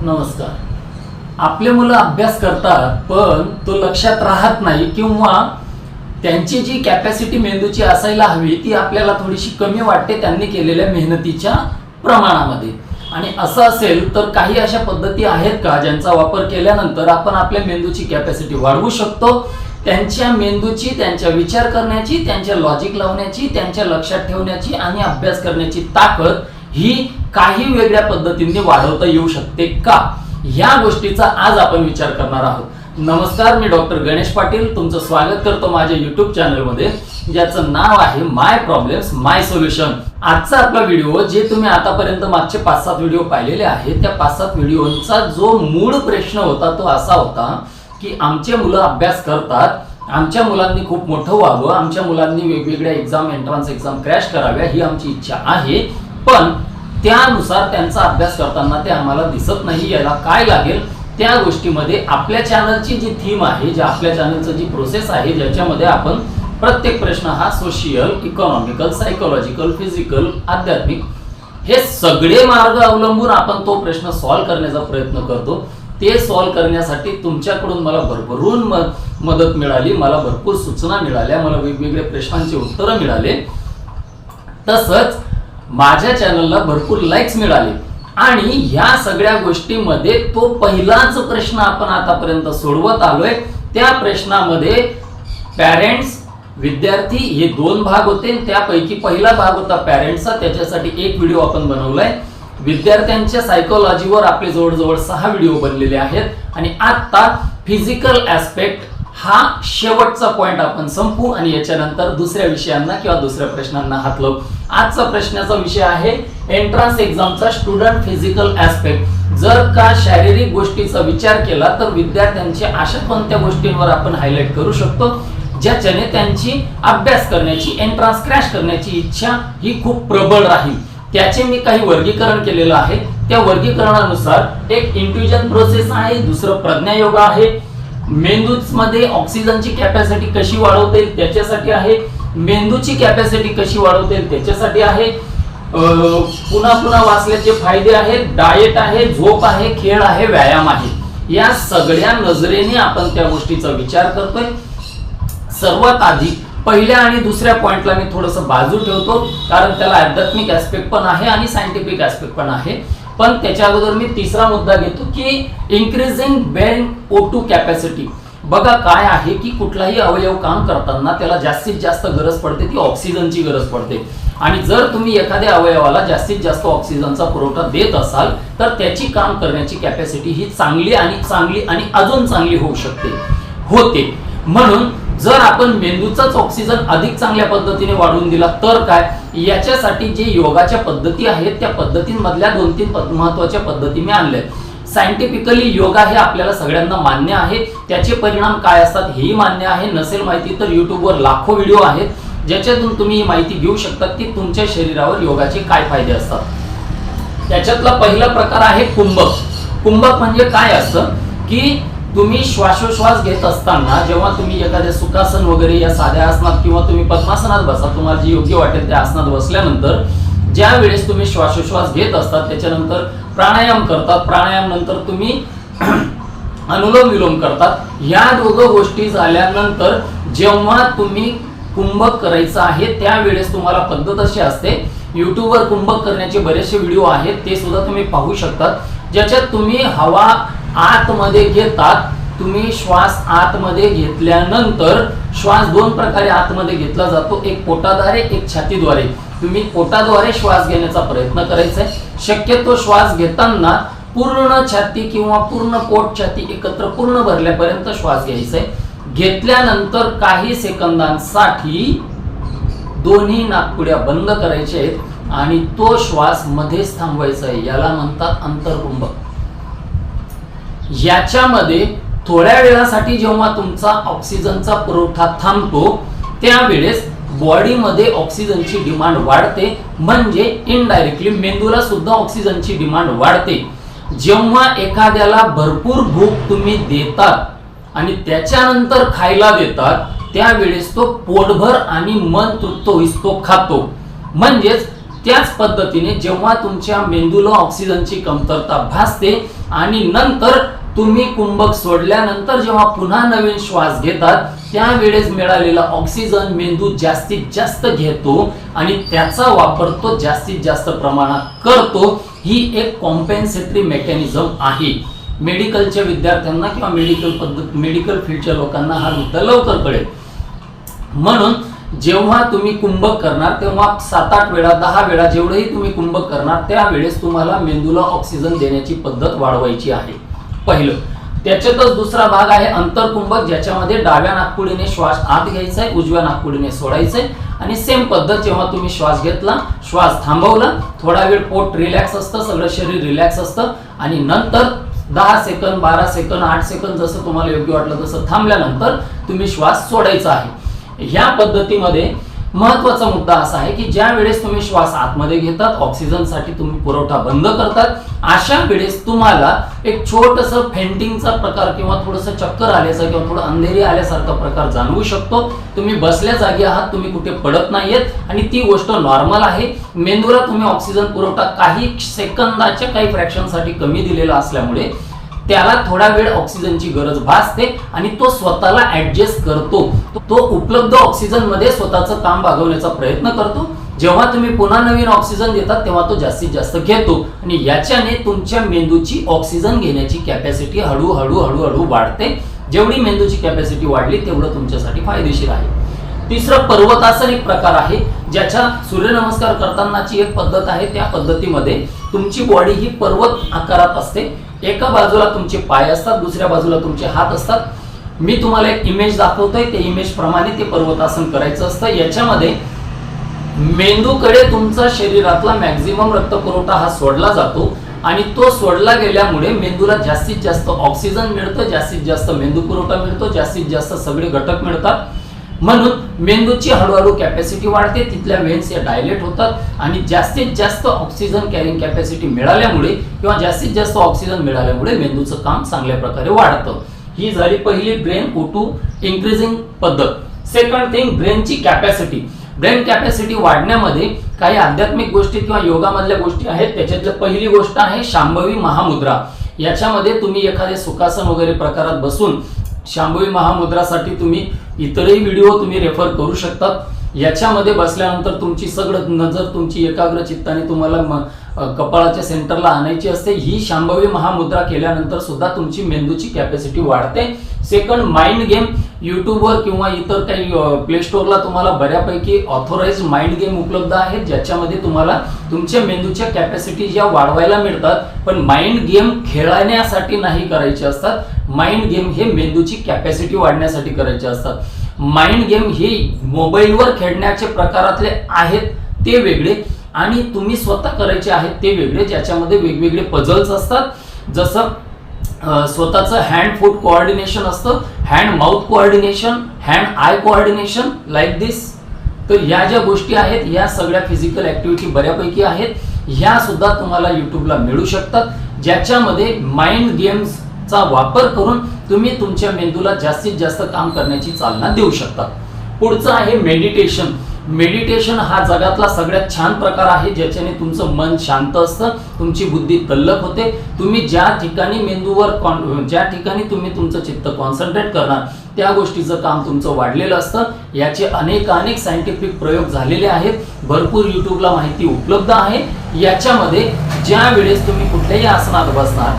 नमस्कार. आपले मुलं अभ्यास करतात पण तो लक्षात राहत नाही किंवा त्यांची जी कॅपॅसिटी मेंदूची असायला हवी ती आपल्याला थोडीशी कमी वाटते त्यांनी केलेल्या मेहनतीच्या प्रमाणामध्ये. आणि असं असेल तर काही अशा पद्धती आहेत का ज्यांचा वापर केल्यानंतर आपण आपल्या मेंदूची कॅपॅसिटी वाढवू शकतो, त्यांच्या मेंदूची, त्यांच्या विचार करण्याची, त्यांच्या लॉजिक लावण्याची, त्यांच्या लक्षात ठेवण्याची आणि अभ्यास करण्याची ताकद ही काही वेगळ्या पद्धतींनी वाढवता येऊ शकते का, या गोष्टीचा आज आपण विचार करणार आहोत. नमस्कार, मी डॉक्टर गणेश पाटील तुमचं स्वागत करतो माझ्या YouTube चॅनलमध्ये, ज्याचं नाव आहे माय प्रॉब्लेम्स माय सोल्युशन. आजचा आपला व्हिडिओ जे तुम्ही आतापर्यंत मागचे 5-7 व्हिडिओ पाहिलेले आहेत, त्या 5-7 व्हिडिओंचा जो मूळ प्रश्न होता तो असा होता की आमचे मुलं अभ्यास करतात, आमच्या मुलांनी खूप मोठं व्हावं, आमच्या मुलांनी वेगवेगळ्या एक्झाम, एंट्रन्स एक्झाम क्रॅश कराव्या ही आमची इच्छा आहे, पण त्यानुसार त्यांचा अभ्यास करताना ते आम्हाला दिसत नाही. याला काय लागेल, त्या गोष्टीमध्ये आपल्या चॅनलची जी थीम आहे, जे आपल्या चॅनलचं जी प्रोसेस आहे, ज्याच्यामध्ये आपण प्रत्येक प्रश्न हा सोशियल, इकॉनॉमिकल, सायकोलॉजिकल, फिजिकल, आध्यात्मिक हे सगळे मार्ग अवलंबून आपण तो प्रश्न सॉल्व्ह करण्याचा प्रयत्न करतो. ते सॉल्व्ह करण्यासाठी तुमच्याकडून मला भरभरून मदत मिळाली, मला भरपूर सूचना मिळाल्या, मला वेगवेगळ्या प्रश्नांची उत्तरं मिळाले, तसंच माझ्या चॅनलला भरपूर लाईक्स मिळाले. आणि ह्या सगळ्या गोष्टींमध्ये तो पहिलाच प्रश्न आपण आतापर्यंत सोडवत आलोय. त्या प्रश्नामध्ये पॅरेंट्स, विद्यार्थी हे 2 भाग होते. त्यापैकी पहिला भाग होता पॅरेंट्सचा, त्याच्यासाठी एक व्हिडिओ आपण बनवलाय. विद्यार्थ्यांच्या सायकोलॉजीवर आपले जवळजवळ 6 व्हिडिओ बनलेले आहेत. आणि आता फिजिकल ऍस्पेक्ट हा शेवटचा पॉइंट आपण संपू आणि याच्यानंतर दुसऱ्या विषयांना किंवा दुसऱ्या प्रश्नांना हात लावू. आजचा प्रश्नाचा विषय आहे एंट्रन्स एक्झामचा स्टुडंट फिजिकल ऍस्पेक्ट. जर का शारीरिक गोष्टीचा विचार केला तर विद्यार्थ्यांच्या अशा कोणत्या गोष्टींवर आपण हायलाइट करू शकतो ज्याच्याने त्यांची अभ्यास करण्याची, एंट्रन्स क्रॅश करण्याची इच्छा ही खूप प्रबळ राहील. त्याचे मी काही वर्गीकरण केलेलं आहे. त्या वर्गीकरणानुसार एक इंट्युजन प्रोसेस आहे, दुसरं प्रज्ञायोग आहे, मेंदूमध्ये ऑक्सिजनची कॅपॅसिटी कशी वाढवता येईल त्याच्यासाठी आहे, मेंदूची कॅपॅसिटी कशी वाढवता येईल त्याच्यासाठी आहे, पुन्हा पुन्हा वाचल्याचे फायदे आहेत, डाएट आहे, झोप आहे, खेळ आहे, व्यायाम आहे. या सगळ्या नजरेने आपण त्या गोष्टीचा विचार करतोय. सर्वात आधी पहिल्या आणि दुसऱ्या पॉइंटला मी थोडंसं बाजू ठेवतो, कारण त्याला आध्यात्मिक ऍस्पेक्ट पण आहे आणि सायंटिफिक ऍस्पेक्ट पण आहे. पण त्याच्या अगोदर मी तिसरा मुद्दा घेतो की इन्क्रीजिंग ब्रेन O2 कॅपॅसिटी. बघा काय आहे की कुठलाही अवयव काम करताना त्याला जास्तीत जास्त गरज पडते ती ऑक्सिजनची गरज पडते. आणि जर तुम्ही एखाद्या अवयवाला जास्तीत जास्त ऑक्सिजनचा पुरवठा देत असाल तर त्याची काम करण्याची कॅपॅसिटी ही चांगली आणि अजून चांगली होऊ शकते, होते. म्हणून जर आपण मेंदूचाच ऑक्सिजन अधिक चांगल्या पद्धतीने वाढवून दिला तर काय, याच्यासाठी जे योगाच्या पद्धती आहेत त्या पद्धतींमधल्या 2-3 महत्वाच्या पद्धती मी आणल्या. सायंटिफिकली योगा हे आपल्याला सगळ्यांना मान्य आहे, त्याचे परिणाम काय असतात हेही मान्य आहे. नसेल माहिती तर युट्यूबवर लाखो व्हिडिओ आहेत ज्याच्यातून तुम्ही ही माहिती घेऊ शकता की तुमच्या शरीरावर योगाचे काय फायदे असतात. त्याच्यातला पहिला प्रकार आहे कुंभक. कुंभक म्हणजे काय असतं की तुम्ही श्वासोश्वास घेत असताना जेव्हा तुम्ही एखाद्या सुखासन वगैरे या साध्या आसनात किंवा तुम्ही पद्मासनात बसा, तुम्हाला जी योग्य वाटेल त्या आसनात बसल्यानंतर ज्या वेळेस तुम्ही श्वासोश्वास घेत असतात त्याच्यानंतर प्राणायाम करतात, प्राणायाम नंतर तुम्ही अनुलोम विलोम करतात. या 2 गोष्टी झाल्यानंतर जेव्हा तुम्ही कुंभक करायचं आहे त्यावेळेस तुम्हाला पद्धत अशी असते, युट्यूबवर कुंभक करण्याचे बरेचसे व्हिडिओ आहेत, ते सुद्धा तुम्ही पाहू शकतात, ज्याच्यात तुम्ही हवा आतमध्ये घेतात. तुम्ही श्वास आतमध्ये घेतल्यानंतर श्वास 2 प्रकारे आतमध्ये घेतला जातो, एक पोटाद्वारे, एक छातीद्वारे. तुम्ही पोटाद्वारे श्वास घेण्याचा प्रयत्न करायचा आहे. शक्यतो श्वास घेताना पूर्ण छाती किंवा पूर्ण पोट छाती एकत्र पूर्ण भरल्यापर्यंत श्वास घ्यायचा आहे. घेतल्यानंतर काही सेकंदांसाठी दोन्ही नाकपुड्या बंद करायच्या आहेत आणि तो श्वास मध्येच थांबवायचा आहे. याला म्हणतात अंतर्कुंभक. याच्यामध्ये थोड्या वेळासाठी जेव्हा तुमचा ऑक्सिजनचा पुरवठा थांबतो त्यावेळेस बॉडीमध्ये ऑक्सिजनची डिमांड वाढते, म्हणजे इनडायरेक्टली मेंदूला सुद्धा ऑक्सिजनची डिमांड वाढते. जेव्हा एखाद्याला भरपूर भूक तुम्ही देतात आणि त्याच्यानंतर खायला देतात त्यावेळेस तो पोटभर आणि मन तृप्त होईस तो खातो. म्हणजेच त्याच पद्धतीने जेव्हा तुमच्या मेंदूला ऑक्सिजनची कमतरता भासते आणि नंतर तुम्ही कुंभक सोडल्यानंतर जेव्हा पुन्हा नवीन श्वास घेतात त्यावेळेस मिळालेला ऑक्सिजन मेंदू जास्तीत जास्त घेतो आणि त्याचा वापर तो जास्तीत जास्त प्रमाणात करतो। ही एक कॉम्पेन्सेटरी मेकॅनिझम आहे। मेडिकलच्या विद्यार्थ्यांना किंवा मेडिकल फील्डच्या लोकांना हा मुद्दा लवकर कळेल। म्हणून जेव्हा तुम्ही कुंभक करणार तेव्हा 7-8 वेळा 10 वेळा जेवढेही तुम्ही कुंभक करणार त्यावेळेस तुम्हाला मेंदूला ऑक्सिजन देण्याची पद्धत वाढवायची आहे पहिलं। त्याच्यातच दुसरा भाग आहे अंतरकुंभक, ज्याच्यामध्ये डाव्या नाकपुडीने श्वास आत घ्यायचा आहे, उजव्या नाकपुडीने सोडायचा आहे आणि सेम पद्धत जेव्हा तुम्ही श्वास घेतला, श्वास थांबवला, थोडा वेळ पोट रिलॅक्स असतं, सगळं शरीर रिलॅक्स असतं आणि नंतर 10 सेकंद 12 सेकंद 8 सेकंद जसं तुम्हाला योग्य वाटलं तसं थांबल्यानंतर तुम्ही श्वास सोडायचा आहे। ह्या पद्धतीमध्ये महत्त्वाचा मुद्दा असा आहे की ज्या वेळेस तुम्ही श्वास आतमध्ये घेतात, ऑक्सिजनसाठी तुम्ही पुरवठा बंद करतात, अशा वेळेस तुम्हाला एक छोटंसं फेंटिंगचा प्रकार किंवा थोडंसं चक्कर आल्याचा किंवा थोडं अंधेरी आल्यासारखा प्रकार जाणवू शकतो। तुम्ही बसल्या जागी आहात, तुम्ही कुठे पडत नाहीयेत आणि ती गोष्ट नॉर्मल आहे। मेंदूला तुम्ही ऑक्सिजन पुरवठा काही सेकंदाच्या काही फ्रॅक्शनसाठी कमी दिलेला असल्यामुळे त्याला थोडा वेळ ऑक्सिजनची गरज भासते आणि तो स्वतःला ऍडजस्ट करतो, तो उपलब्ध ऑक्सिजन मध्ये स्वतःचं काम भागवण्याचा प्रयत्न करतो। जेव्हा तुम्ही पुन्हा नवीन ऑक्सिजन देतात तेव्हा तो जास्तीत जास्त घेतो आणि याच्याने तुमच्या मेंदूची ऑक्सिजन घेण्याची कॅपॅसिटी हळूहळू वाढते। जेवढी मेंदूची कॅपॅसिटी वाढली तेवढं तुमच्यासाठी फायदेशीर आहे। तिसरं पर्वतासन एक प्रकार आहे, ज्याच्या सूर्यनमस्कार करतानाची एक पद्धत आहे। त्या पद्धतीमध्ये तुमची बॉडी ही पर्वत आकारात असते। एका बाजूला तुमचे पाय असतात, दुसऱ्या बाजूला तुमचे हात असतात। मी तुम्हाला एक इमेज दाखवतोय, ते इमेज प्रमाणे ते पर्वतासन करायचं असतं। याच्यामध्ये मेंदूकडे तुमचा शरीरातला मॅक्झिमम रक्तपुरवठा हा सोडला जातो आणि तो सोडला गेल्यामुळे मेंदूला जास्तीत जास्त ऑक्सिजन मिळतं, जास्तीत जास्त मेंदू पुरवठा मिळतो, जास्तीत जास्त सगळे घटक मिळतात। म्हणून मेंदूची हळूहळू कॅपॅसिटी वाढते, तिथल्या वेन्स या डायलेट होतात आणि जास्तीत जास्त ऑक्सिजन कॅरिंग कॅपॅसिटी मिळाल्यामुळे किंवा जास्तीत जास्त ऑक्सिजन मिळाल्यामुळे मेंदूचं काम चांगल्या प्रकारे वाढतं। ही झाली पहिली ब्रेन O2 इन्क्रीजिंग पद्धत। सेकंड थिंग, ब्रेनची कॅपॅसिटी। ब्रेन कॅपॅसिटी वाढण्यामध्ये काही आध्यात्मिक गोष्टी किंवा योगामधल्या गोष्टी आहेत। त्याच्यातली पहिली गोष्ट आहे शांभवी महामुद्रा। याच्यामध्ये तुम्ही एखादे सुखासन वगैरे प्रकारात बसून शांभवी महामुद्रासाठी तुम्ही इतरही व्हिडिओ तुम्ही रेफर करू शकतात। याच्यामध्ये बसल्यानंतर तुमची सगळं नजर तुमची एकाग्र चित्ताने तुम्हाला कपाळाच्या सेंटरला आणायची असते। ही शांभवी महामुद्रा केल्यानंतर सुद्धा तुमची मेंदूची कॅपॅसिटी वाढते। Second, mind game. युट्यूबवर किंवा इतर काही प्ले स्टोअरला तुम्हाला बऱ्यापैकी ऑथोराइज्ड माइंड गेम उपलब्ध आहेत, ज्याच्यामध्ये तुम्हाला तुमच्या मेंदूच्या कॅपॅसिटी ज्या वाढवायला मिळतात, पण माइंड गेम खेळण्यासाठी नाही करायचे असतात। माइंड गेम हे मेंदूची कॅपॅसिटी वाढण्यासाठी करायचे असतात। माइंड गेम हे मोबाईलवर खेळण्याचे प्रकारातले आहेत ते वेगळे आणि तुम्ही स्वतः करायचे आहेत ते वेगळे, ज्याच्यामध्ये वेगवेगळे पझल्स असतात। जसं स्वतःचं हँड फूट कोऑर्डिनेशन असतं, hand mouth coordination, hand eye coordination, like this. तर या ज्या गोष्टी आहेत या सगळ्या फिजिकल ऍक्टिव्हिटी बऱ्यापैकी आहेत, ह्या सुद्धा तुम्हाला युट्यूबला मिळू शकतात, ज्याच्यामध्ये माइंड गेम्सचा वापर करून तुम्ही तुमच्या मेंदूला जास्तीत जास्त काम करण्याची चालना देऊ शकता। पुढचं आहे मेडिटेशन। मेडिटेशन हा जगातला सगळ्यात छान प्रकार आहे, ज्याच्याने तुमचं मन शांत असतं, तुमची बुद्धी तल्लख होते। तुम्ही ज्या ठिकाणी मेंदूवर ज्या ठिकाणी तुम्ही तुमचं चित्त कॉन्सन्ट्रेट करणार त्या गोष्टीचं काम तुमचं वाढलेलं असतं। याचे अनेक सायंटिफिक प्रयोग झालेले आहेत, भरपूर युट्यूबला माहिती उपलब्ध आहे। याच्यामध्ये ज्या वेळेस तुम्ही कुठल्याही आसनात बसणार,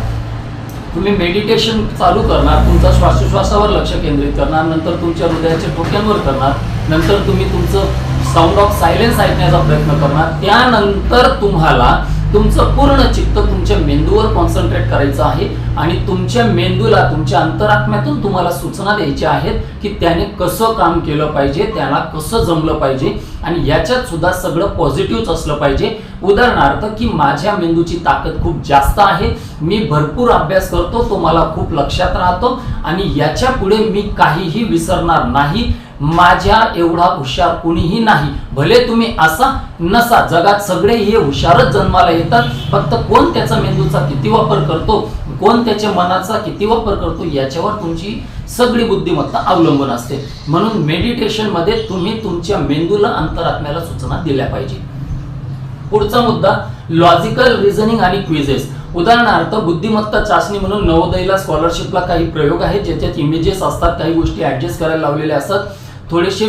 तुम्ही मेडिटेशन चालू करणार, तुमचा श्वासोश्वासावर लक्ष केंद्रित करणार, नंतर तुमच्या हृदयाच्या ठोक्यांवर करणार, नंतर तुम्ही तुमचं साऊंड ऑफ सायलेन्स ऐकण्याचा प्रयत्न करणार, त्यानंतर तुम्हाला तुमचं पूर्ण चित्त तुमच्या मेंदूवर कॉन्सन्ट्रेट करायचं आहे आणि तुमच्या मेंदूला तुमच्या अंतरात्म्यातून तुम्हाला सूचना द्यायच्या आहेत की त्याने कसं काम केलं पाहिजे, त्याला कसं जमलं पाहिजे आणि याच्यात सुद्धा सगळं पॉझिटिव्हच असलं पाहिजे। उदाहरणार्थ की माझ्या मेंदूची ताकद खूप जास्त आहे, मी भरपूर अभ्यास करतो, तो मला खूप लक्षात राहतो आणि याच्या पुढे मी काहीही विसरणार नाही, माझ्या एवढा हुशार कुणीही नाही। भले तुम्ही असा नसा, जगात सगळे हे हुशारच जन्माला येतात, फक्त कोण त्याचा मेंदूचा किती वापर करतो, कोण त्याच्या मनाचा किती वापर करतो याच्यावर तुमची सगळी बुद्धिमत्ता अवलंबून असते। म्हणून मेडिटेशन मध्ये तुम्ही तुमच्या मेंदूला अंतरात्म्याला सूचना दिल्या पाहिजे। पुढचा मुद्दा लॉजिकल रिझनिंग आणि क्विजेस. उदाहरणार्थ बुद्धिमत्ता चाचणी म्हणून नवोदयला स्कॉलरशिपला काही प्रयोग आहेत ज्याच्यात इमेजेस असतात, काही गोष्टी ऍडजस्ट करायला लावलेल्या असतात, थोडेसे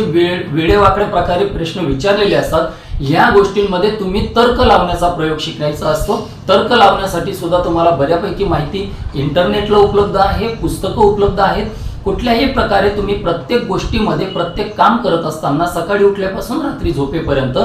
वेडेवाकडे प्रकारे प्रश्न विचारलेले असतात. या गोष्टींमध्ये तुम्ही तर्क लावण्याचा प्रयोग शिकायचा असतो. तर्क लावण्यासाठी सुद्धा तुम्हाला बऱ्यापैकी माहिती इंटरनेटला उपलब्ध आहे, पुस्तकं उपलब्ध आहेत. कुठल्याही प्रकारे तुम्ही प्रत्येक गोष्टीमध्ये प्रत्येक काम करत असताना सकाळी उठल्यापासून रात्री झोपेपर्यंत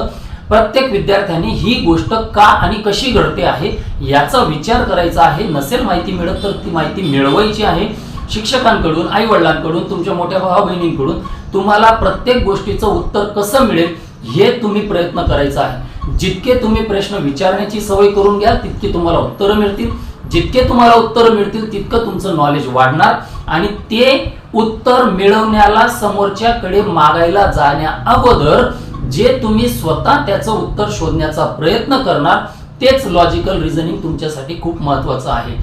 प्रत्येक विद्यार्थ्यांनी ही गोष्ट का आणि कशी घडते आहे याचा विचार करायचा आहे. नसेल माहिती मिळत तर ती माहिती मिळवायची आहे. शिक्षकांकडून, आई वडिलांकडून, तुमच्या मोठ्या भावा बहिणींकडून तुम्हाला प्रत्येक गोष्टीचं उत्तर कसं मिळेल हे तुम्ही प्रयत्न करायचा आहे. जितके तुम्ही प्रश्न विचारण्याची सवय करून घ्याल तितके तुम्हाला उत्तरं मिळतील. जितके तुम्हाला उत्तरं मिळतील तितकं तुमचं नॉलेज वाढणार आणि ते उत्तर मिळवण्याला समोरच्याकडे मागायला जाण्या अगोदर जे तुम्ही स्वतः त्याचं उत्तर शोधण्याचा प्रयत्न करणार तेच लॉजिकल रिझनिंग तुमच्यासाठी खूप महत्वाचं आहे.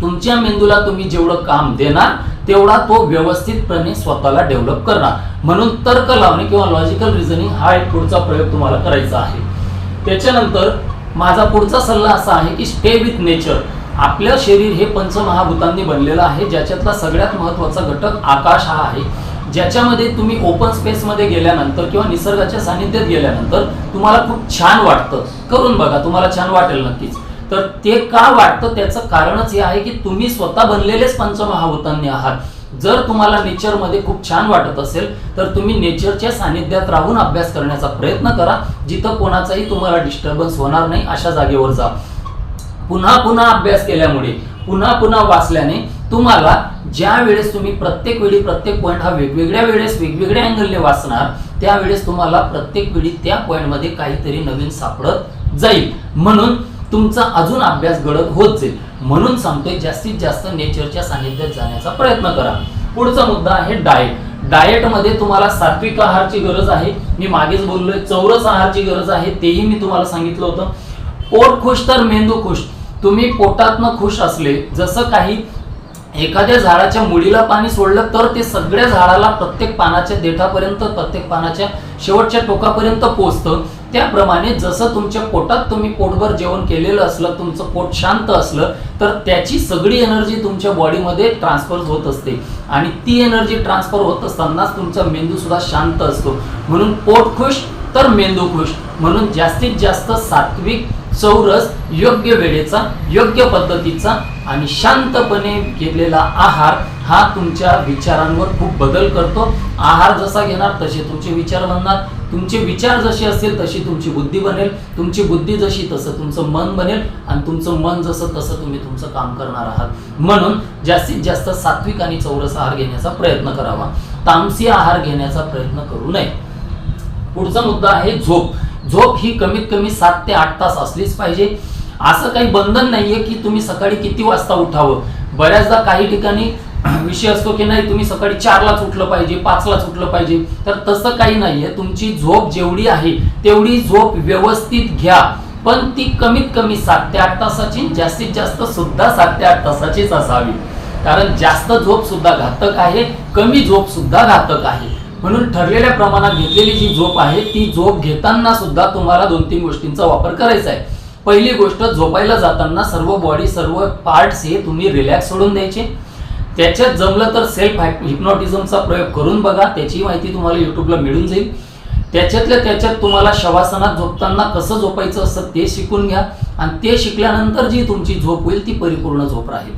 तुमच्या मेंदूला तुम्ही जेवढं काम देणार तेवढा तो व्यवस्थितपणे स्वतःला डेव्हलप करणार. म्हणून तर्क लावणे किंवा लॉजिकल रिझनिंग हा एक पुढचा प्रयोग तुम्हाला करायचा आहे. त्याच्यानंतर माझा पुढचा सल्ला असा आहे की स्टे विथ नेचर. आपलं शरीर हे पंचमहाभूतांनी बनलेलं आहे, ज्याच्यातला सगळ्यात महत्वाचा घटक आकाश हा आहे. ज्याच्यामध्ये तुम्ही ओपन स्पेसमध्ये गेल्यानंतर किंवा निसर्गाच्या सानिध्यात गेल्यानंतर तुम्हाला खूप छान वाटतं. करून बघा, तुम्हाला छान वाटेल नक्कीच. तर ते का वाटतं त्याचं कारणच हे आहे की तुम्ही स्वतः बनलेलेच पंचमहाभूतांनी आहात. जर तुम्हाला नेचरमध्ये खूप छान वाटत असेल तर तुम्ही नेचरच्या सानिध्यात राहून अभ्यास करण्याचा प्रयत्न करा. जिथं कोणाचाही तुम्हाला डिस्टर्बन्स होणार नाही अशा जागेवर जा. पुन्हा पुन्हा अभ्यास केल्यामुळे, पुन्हा पुन्हा वाचल्याने तुम्हाला ज्या वेळेस तुम्ही प्रत्येक वेळी प्रत्येक पॉईंट हा वेगवेगळ्या वेळेस वेगवेगळ्या अँगलने वाचणार त्यावेळेस तुम्हाला प्रत्येक वेळी त्या पॉईंटमध्ये काहीतरी नवीन सापडत जाईल. म्हणून तुमचा अजून अभ्यास गडद होत जाईल. म्हणून सांगतोय जास्तीत जास्त नेचरच्या सानिध्यात जाण्याचा प्रयत्न करा. पुढचा मुद्दा आहे डाएट. डाएटमध्ये तुम्हाला सात्विक आहारची गरज आहे. मी मागेच बोललोय चौरस आहारची गरज आहे, तेही मी तुम्हाला सांगितलं होतं. पोट खुश तर मेंदू खुश. तुम्ही पोटातनं खुश असले, जसं काही एखाद्या झाडाच्या मुळीला पाणी सोडलं तर ते सगळ्या झाडाला प्रत्येक पानाच्या देठापर्यंत, प्रत्येक पानाच्या शेवटच्या टोकापर्यंत पोहोचतं. त्याप्रमाणे जसं तुमच्या पोटात तुम्ही पोटभर जेवण केलेलं असलं, तुमचं पोट शांत असलं तर त्याची सगळी एनर्जी तुमच्या बॉडीमध्ये ट्रान्सफर होत असते आणि ती एनर्जी ट्रान्सफर होत असतानाच तुमचा मेंदू सुद्धा शांत असतो. म्हणून पोट खुश तर मेंदू खुश. म्हणून जास्तीत जास्त सात्विक, चौरस, योग्य वेळेचा, योग्य पद्धतीचा आणि शांतपणे घेतलेला आहार हा तुमच्या विचारांवर खूप बदल करतो. आहार जसा घेणार तसे तुमचे विचार बनणार. तुमचे विचार जसे असतील तशी तुमची बुद्धी बनेल. तुमची बुद्धी जशी तसं तुमचं मन बनेल आणि तुमचं मन जसं तसं तुम्ही तुमचं काम करणार आहात. म्हणून जास्तीत जास्त सात्विक आणि चौरस आहार घेण्याचा प्रयत्न करावा. तामसी आहार घेण्याचा प्रयत्न करू नये. पुढचा मुद्दा आहे झोप. झोप ही कमीत कमी 7 ते 8 तास असलीच पाहिजे. असं काही बंधन नाहीये की तुम्ही सकाळी किती वाजता उठावं. बऱ्याचदा काही ठिकाणी विषय असतो की नाही तुम्ही सकाळी 4लाच उठलं पाहिजे, 5लाच उठलं पाहिजे. तर तसं काही नाहीये. तुमची झोप जेवढी आहे तेवढी झोप व्यवस्थित घ्या, पण ती कमीत कमी 7 ते 8 तासाची, जास्तीत जास्त सुद्धा 7 ते 8 तासाचीच असावी. कारण जास्त झोप सुद्धा घातक आहे, कमी झोप सुद्धा घातक आहे. म्हणून ठरलेल्या प्रमाणात घेतलेली जी झोप आहे ती झोप घेताना सुद्धा तुम्हाला 2-3 गोष्टींचा वापर करायचा आहे. पहिली गोष्ट, झोपायला जाताना सर्व बॉडी, सर्व पार्ट्स हे तुम्ही रिलॅक्स सोडून द्यायचे. त्याच्यात जमलं तर सेल्फ हिप्नोटिझमचा प्रयोग करून बघा, त्याची माहिती तुम्हाला युट्यूबला मिळून जाईल. त्याच्यातल्या त्याच्यात तुम्हाला शवासनात झोपताना कसं झोपायचं असतं ते शिकून घ्या आणि ते शिकल्यानंतर जी तुमची झोप होईल ती परिपूर्ण झोप राहील.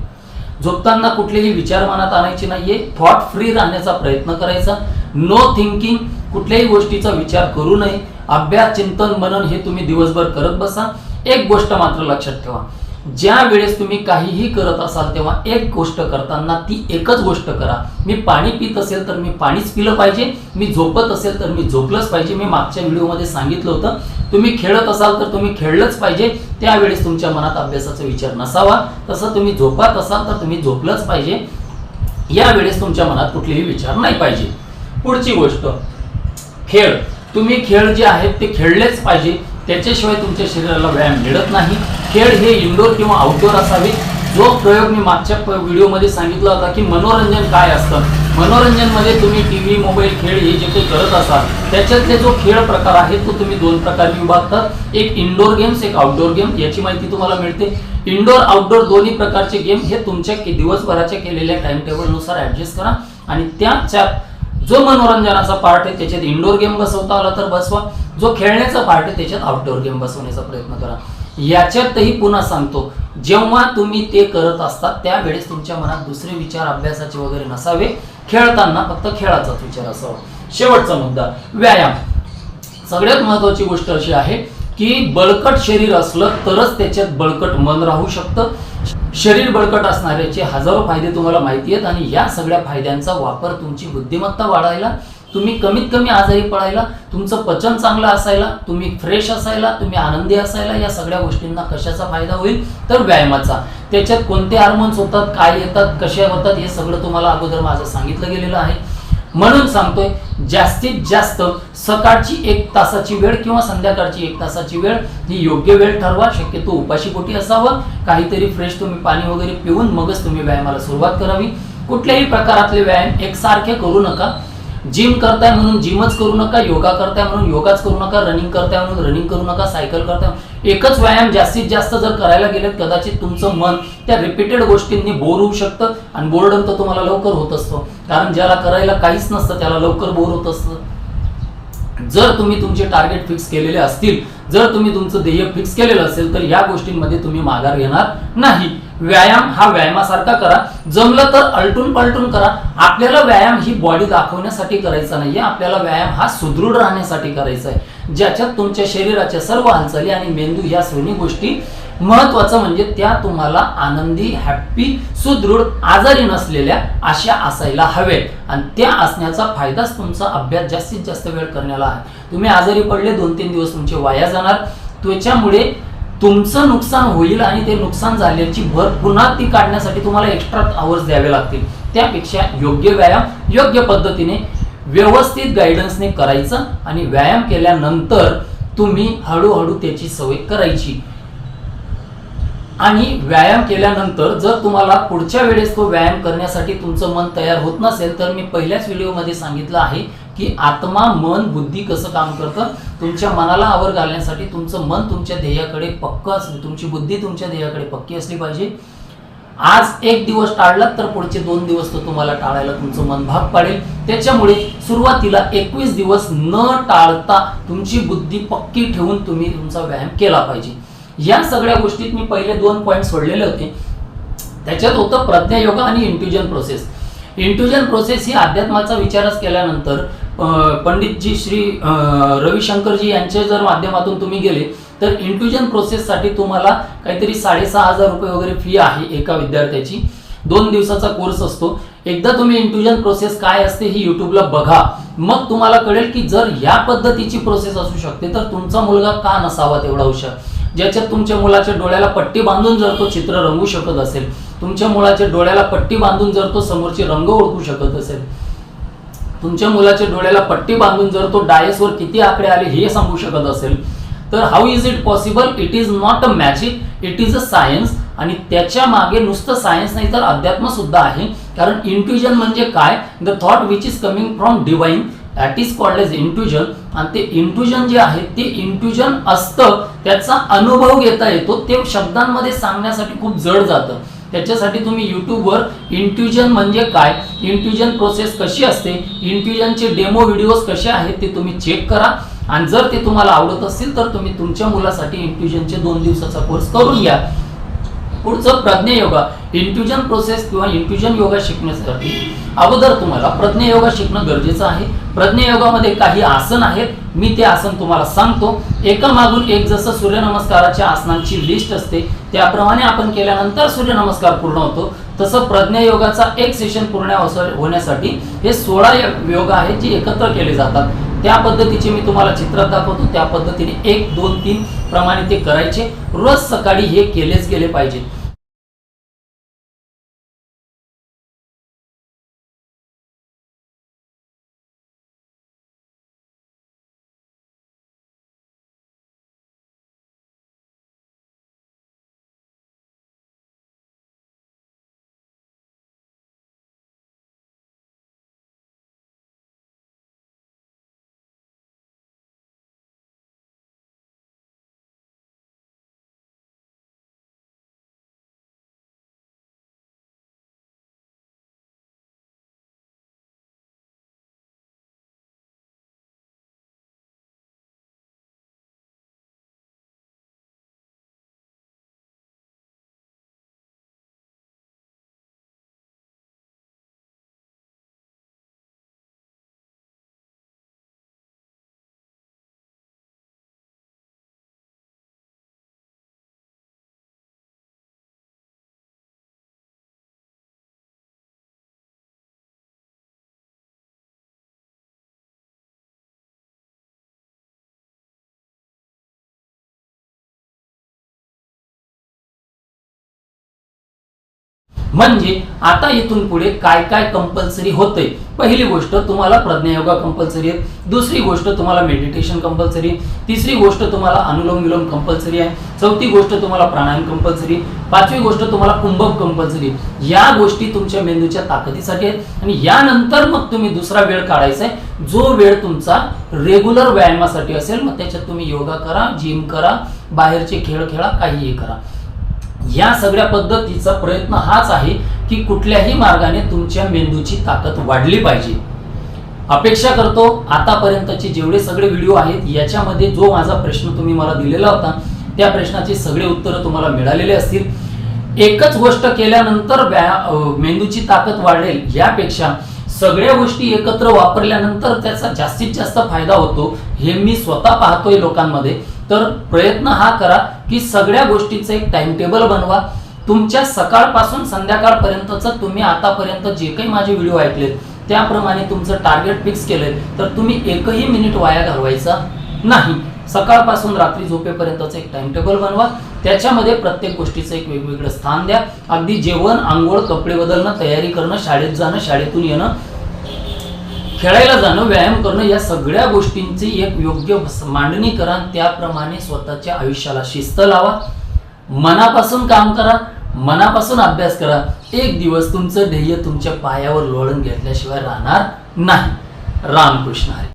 झोपताना कुठलेही विचार मनात आणायचे नाहीये. थॉट फ्री राहण्याचा प्रयत्न करायचा. नो थिंकिंग, कुठल्याही गोष्टीचा विचार करू नये. अभ्यास, चिंतन, मनन हे तुम्ही दिवसभर करत बसा. एक गोष्ट मात्र लक्षात ठेवा, ज्या वेळेस तुम्ही काहीही करत असाल तेव्हा एक गोष्ट करताना ती एकच गोष्ट करा. मी पाणी पित असेल तर मी पाणीच पिलं पाहिजे. मी झोपत असेल तर मी झोपलंच पाहिजे. मी मागच्या व्हिडिओमध्ये सांगितलं होतं, तुम्ही खेळत असाल तर तुम्ही खेळलंच पाहिजे. त्यावेळेस तुमच्या मनात अभ्यासाचा विचार नसावा. तसं तुम्ही झोपत असाल तर तुम्ही झोपलंच पाहिजे. यावेळेस तुमच्या मनात कुठलेही विचार नाही पाहिजे. पुढची गोष्ट, खेळ. तुम्ही खेळ जे आहेत ते खेळलेच पाहिजे. त्याच्याशिवाय तुमच्या शरीराला व्यायाम मिळत नाही. खेळ हे इंडोर किंवा आउटडोर असावे. जो प्रयोग मी मागच्या व्हिडिओमध्ये सांगितला होता की मनोरंजन काय असतं, मनोरंजन मध्ये तुम्ही टीव्ही, मोबाईल, खेळ हे जे काही करत असाल त्याच्यातले जो खेळ प्रकार आहे तो तुम्ही दोन प्रकारे विभागतात. एक इंडोर गेम्स, एक आउटडोर गेम. याची माहिती तुम्हाला मिळते. इंडोर आउटडोर दोन्ही प्रकारचे गेम हे तुमच्या दिवसभराच्या केलेल्या टाइम टेबल नुसार ऍडजस्ट करा आणि त्याच्यात जो मनोरंजनाचा पार्ट आहे त्याच्यात इंडोर गेम बसवता आला तर बसवा, जो खेळण्याचा पार्ट आहे त्याच्यात आउटडोर गेम बसवण्याचा प्रयत्न करा. याच्यातही पुन्हा सांगतो, जेव्हा तुम्ही ते करत असता त्यावेळेस तुमच्या मनात दुसरे विचार अभ्यासाचे वगैरे नसावे, खेळताना फक्त खेळाचाच विचार असावा. शेवटचा मुद्दा, व्यायाम. सगळ्यात महत्वाची गोष्ट अशी आहे की बळकट शरीर असलं तरच त्याच्यात बळकट मन राहू शकतं. शरीर बळकट असणाऱ्याचे हजारो फायदे तुम्हाला माहिती आहेत आणि या सगळ्या फायद्यांचा वापर तुमची बुद्धिमत्ता वाढायला, तुम्ही कमीत कमी आजारी पडायला, तुमचं पचन चांगलं असायला, तुम्ही फ्रेश असायला, तुम्ही आनंदी असायला, या सगळ्या गोष्टींना कशाचा फायदा होईल तर व्यायामाचा. त्याच्यात कोणते हार्मोन्स होतात, काय येतात, कशा होतात हे सगळं तुम्हाला अगोदर माझं सांगितलं गेलेलं आहे. म्हणून सांगतोय, जास्तीत जास्त सकाळची 1 तासाची वेळ किंवा संध्याकाळची 1 तासाची वेळ ही योग्य वेळ ठरवा. शक्यतो उपाशीपोटी असावं, काहीतरी फ्रेश तुम्ही पाणी वगैरे पिऊन मगच तुम्ही व्यायामाला सुरुवात करावी. कुठल्याही प्रकारातले व्यायाम एकसारखे करू नका. जिम करताय म्हणून जिमच करू नका, योगा करताय म्हणून योगाच करू नका, रनिंग करताय म्हणून रनिंग करू नका, सायकल करताय. एकच व्यायाम जास्तीत जास्त जर करायला गेलेत कदाचित तुमचं मन त्या रिपीटेड गोष्टींनी बोर होऊ शकतं आणि बोर्डम तर तुम्हाला लवकर होत असतो, कारण ज्याला करायला काहीच नसतं त्याला लवकर बोर होत असतं. जर तुम्ही तुमचे टार्गेट फिक्स केलेले असतील, जर तुम्ही तुमचं ध्येय फिक्स केलेलं असेल तर या गोष्टींमध्ये तुम्ही माघार घेणार नाही. व्यायाम हा व्यायामासारखा करा, जमलं तर अलटून पलटून करा. आपल्याला व्यायाम ही बॉडी दाखवण्यासाठी करायचा नाहीये, आपल्याला व्यायाम हा सुदृढ राहण्यासाठी करायचा आहे, ज्याच्यात तुमच्या शरीराच्या सर्व हालचाली आणि मेंदू या दोन्ही गोष्टी, महत्वाचं म्हणजे त्या तुम्हाला आनंदी, हॅप्पी, सुदृढ, आजारी नसलेल्या अशा असायला हवेत आणि त्या असण्याचा फायदाच तुमचा अभ्यास जास्तीत जास्त वेळ करण्याला आहे. तुम्ही आजारी पडले 2-3 दिवस तुमचे वाया जाणार, त्याच्यामुळे तुमचं नुकसान होईल आणि ते नुकसान झाल्याची भर पुन्हा ती काढण्यासाठी तुम्हाला एक्स्ट्रा आवर्स द्यावे लागतील. त्यापेक्षा योग्य व्यायाम योग्य पद्धतीने व्यवस्थित गायडन्सने करायचं आणि व्यायाम केल्यानंतर तुम्ही हळूहळू त्याची सवय करायची. आणि व्यायाम केल्यानंतर जर तुम्हाला पुढच्या वेळेस तो व्यायाम करण्यासाठी तुमचं मन तयार होत नसेल तर मी पहिल्याच व्हिडिओमध्ये सांगितलं आहे की आत्मा, मन, बुद्धी कसं काम करतं. तुमच्या मनाला आवर घालण्यासाठी तुमचं मन तुमच्या ध्येयाकडे पक्क असलं, तुमची बुद्धी तुमच्या ध्येयाकडे पक्की असली पाहिजे. आज 1 दिवस टाळलात तर पुढचे 2 दिवस तो तुम्हाला टाळायला तुमचं मन भाग पाडेल. त्याच्यामुळे सुरुवातीला 21 दिवस न टाळता तुमची बुद्धी पक्की ठेवून तुम्ही तुमचा व्यायाम केला पाहिजे. या सगळ्या गोष्टीत मी पहिले 2 पॉइंट सोडलेले होते. त्याच्यात होतं प्रज्ञा योगा आणि इंट्युजन प्रोसेस. इंट्युजन प्रोसेस ही अध्यात्माचा विचारच केल्यानंतर पंडितजी श्री रविशंकरजी यांच्या जर माध्यमातून तुम्ही गेले तर इंट्युजन प्रोसेससाठी तुम्हाला काहीतरी 6,500 रुपये वगैरे फी आहे एका विद्यार्थ्याची. 2 दिवसाचा कोर्स असतो. एकदा तुम्ही इंट्युजन प्रोसेस काय असते ही युट्यूबला बघा, मग तुम्हाला कळेल की जर या पद्धतीची प्रोसेस असू शकते तर तुमचा मुलगा का नसावा तेवढा हुशार. ज्याच्यात तुमच्या मुलाच्या डोळ्याला पट्टी बांधून जर तो चित्र रंगू शकत असेल, तुमच्या मुलाच्या डोळ्याला पट्टी बांधून जर तो समोरचे रंग ओळखू शकत असेल, तुमच्या मुलाच्या डोळ्याला पट्टी बांधून जर तो डायसवर किती आकडे आले हे सांगू शकत असेल, तर how is it possible? It is not a magic, it is a science. आणि त्याच्या मागे नुसतं सायन्स नाही तर अध्यात्म सुद्धा आहे. कारण इंट्युजन म्हणजे काय? The thought which is coming from divine, that is called as intuition. आणि ते इंट्युजन जे आहे ते इंट्युजन असतं, त्याचा अनुभव घेता येतो, ते शब्दांमध्ये सांगण्यासाठी खूप जड जातं. त्याच्यासाठी तुम्ही युट्यूबवर इंट्युजन म्हणजे काय, इंट्युजन प्रोसेस कशी असते, इंट्युजनचे डेमो व्हिडिओज कसे आहेत ते तुम्ही चेक करा. आणि जर ते तुम्हाला आवडत असतील तर तुम्ही तुमच्या मुलासाठी इंट्युजनचे 2 दिवसाचा कोर्स करून घ्या. पुढचं प्रज्ञा योगा. इंट्युजन प्रोसेस किंवा इंट्युजन योगा शिकण्यासाठी अगोदर तुम्हाला प्रज्ञा योगा शिकणं गरजेचं आहे. प्रज्ञा योगामध्ये काही आसन आहेत, मी ते आसन तुम्हाला सांगतो. एकामागून एक जसं सूर्यनमस्काराच्या आसनांची लिस्ट असते त्याप्रमाणे आपण केल्यानंतर सूर्यनमस्कार पूर्ण होतो, तसं प्रज्ञा योगाचा एक सेशन पूर्ण होण्यासाठी हे 16 योग आहेत जे एकत्र केले जातात. त्या पद्धतीचे मी तुम्हाला चित्रात दाखवतो. त्या पद्धतीने 1, 2, 3 प्रमाणे ते करायचे. रोज सकाळी हे केलेच गेले पाहिजे. म्हणजे आता इथून पुढे काय काय कंपल्सरी होतंय. पहिली गोष्ट तुम्हाला प्रज्ञायोगा कंपल्सरी आहे, दुसरी गोष्ट तुम्हाला मेडिटेशन कंपल्सरी, तिसरी गोष्ट तुम्हाला अनुलोम विलोम कंपल्सरी आहे, चौथी गोष्ट तुम्हाला प्राणायाम कंपल्सरी, पाचवी गोष्ट तुम्हाला कुंभक कंपल्सरी. या गोष्टी तुमच्या मेंदूच्या ताकदीसाठी आहेत आणि यानंतर मग तुम्ही दुसरा वेळ काढायचा आहे, जो वेळ तुमचा रेग्युलर व्यायामासाठी असेल. मग त्याच्यात तुम्ही योगा करा, जिम करा, बाहेरचे खेळ खेळा, काहीही करा. या सगळ्या पद्धतीचा प्रयत्न हाच आहे की कुठल्याही मार्गाने तुमच्या मेंदूची ताकद वाढली पाहिजे. अपेक्षा करतो आतापर्यंतचे जेवढे सगळे व्हिडिओ आहेत याच्यामध्ये जो माझा प्रश्न तुम्ही मला दिलेला होता त्या प्रश्नाचे सगळे उत्तर तुम्हाला मिळालेले असतील. एकच गोष्ट केल्यानंतर मेंदूची ताकद वाढेल यापेक्षा सगळ्या गोष्टी एकत्र वापरल्यानंतर त्याचा जास्तीत जास्त फायदा होतो हे मी स्वतः पाहतोय लोकांमध्ये. तर प्रयत्न हा करा की सगळ्या गोष्टीचं एक टाइम टेबल बनवा. तुमच्या सकाळपासून संध्याकाळपर्यंतचं तुम्ही आतापर्यंत जे काही माझे व्हिडिओ ऐकलेत त्याप्रमाणे तुमचं टार्गेट फिक्स केलंय तर तुम्ही एकही मिनिट वाया घालवायचा नाही. सकाळपासून रात्री झोपेपर्यंतचं एक टाइम टेबल बनवा. त्याच्यामध्ये प्रत्येक गोष्टीचं एक वेगवेगळं स्थान द्या. अगदी जेवण, आंघोळ, कपडे बदलणं, तयारी करणं, शाळेत जाणं, शाळेतून येणं, खेळायला जाणं, व्यायाम करणं, या सगळ्या गोष्टींची एक योग्य मांडणी करा. त्याप्रमाणे स्वतःच्या आयुष्याला शिस्त लावा. मनापासून काम करा, मनापासून अभ्यास करा. एक दिवस तुमचं ध्येय तुमच्या पायावर लोळण घेतल्याशिवाय राहणार नाही. रामकृष्ण हरी.